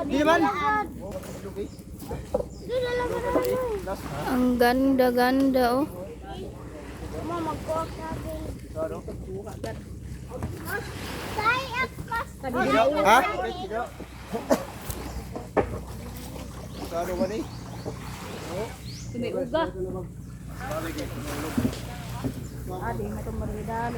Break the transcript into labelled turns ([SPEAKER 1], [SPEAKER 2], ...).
[SPEAKER 1] Di naman.
[SPEAKER 2] Ang ganda-ganda oh.
[SPEAKER 1] Ha? Sado ba ni?
[SPEAKER 2] May uga. Adi, matong marida.